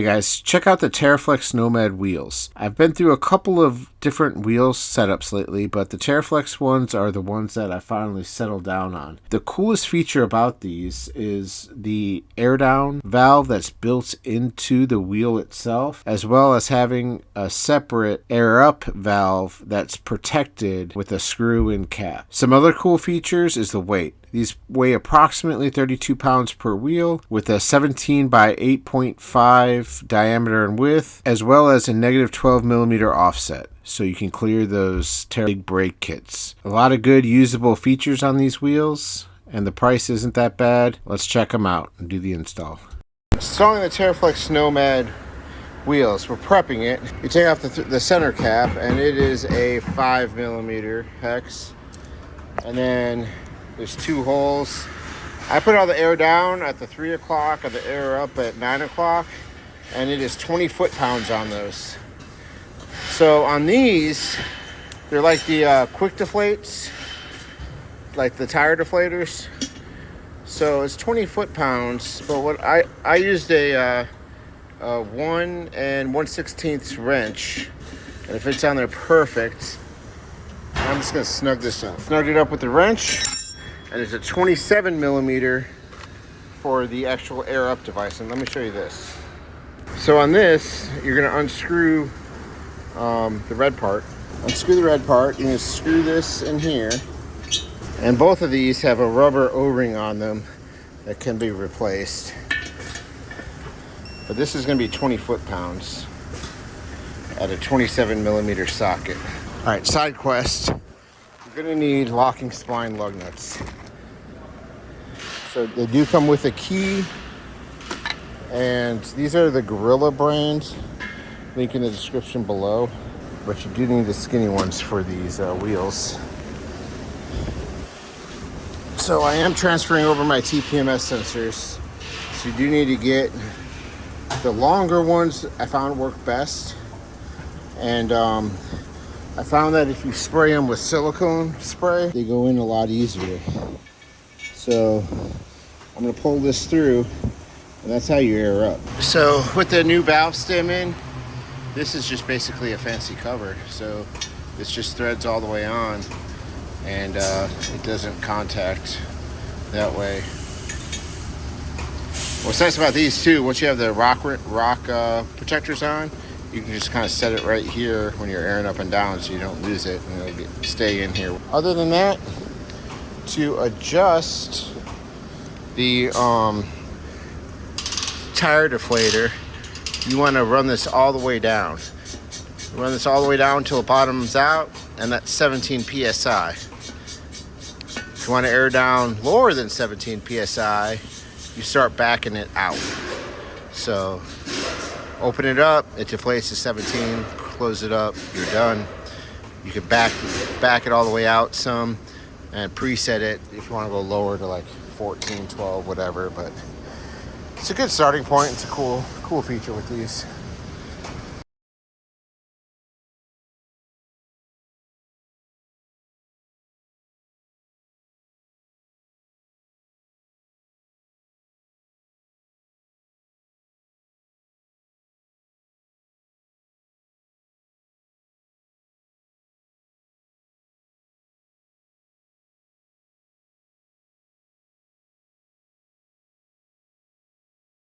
Hey guys, check out the TeraFlex Nomad wheels. I've been through a couple of different wheel setups lately, but the TeraFlex ones are the ones that I finally settled down on. The coolest feature about these is the air down valve that's built into the wheel itself, as well as having a separate air up valve that's protected with a screw-in cap. Some other cool features is the weight. These weigh approximately 32 pounds per wheel with a 17 by 8.5 diameter and width, as well as a negative 12 millimeter offset, so you can clear those big brake kits. A lot of good usable features on these wheels, and the price isn't that bad. Let's check them out and do the install. Installing the TeraFlex Nomad wheels, we're prepping it. You take off the center cap, and it is a 5 millimeter hex, and then there's two holes. I put all the air down at the 3 o'clock and the air up at 9 o'clock, and it is 20 foot-pounds on those. So on these, they're like the quick deflates, like the tire deflators. So it's 20 foot-pounds, but what I used a 1 1/16 wrench, and it fits on there perfect. I'm just gonna snug this up. Snugged it up with the wrench. And it's a 27 millimeter for the actual air up device. And let me show you this. So on this, you're gonna unscrew the red part. Unscrew the red part, you're gonna screw this in here. And both of these have a rubber O-ring on them that can be replaced. But this is gonna be 20 foot-pounds at a 27 millimeter socket. All right, side quest. You're gonna need locking spline lug nuts. So they do come with a key, and these are the Gorilla brand. Link in the description below. But you do need the skinny ones for these wheels. So I am transferring over my TPMS sensors. So you do need to get the longer ones. I found work best, and I found that if you spray them with silicone spray, they go in a lot easier. So I'm gonna pull this through, and that's how you air up. So with the new valve stem in, this is just basically a fancy cover. So this just threads all the way on, and it doesn't contact that way. What's nice about these too, once you have the rock protectors on, you can just kind of set it right here when you're airing up and down, so you don't lose it, and it'll stay in here. Other than that, to adjust the tire deflator, you want to run this all the way down. Run this all the way down until it bottoms out, and that's 17 psi. If you want to air down lower than 17 psi, you start backing it out. So open it up, it deflates to 17, close it up, you're done. You can back it all the way out some and preset it if you want to go lower to like 14, 12, whatever. But it's a good starting point. It's a cool feature with these.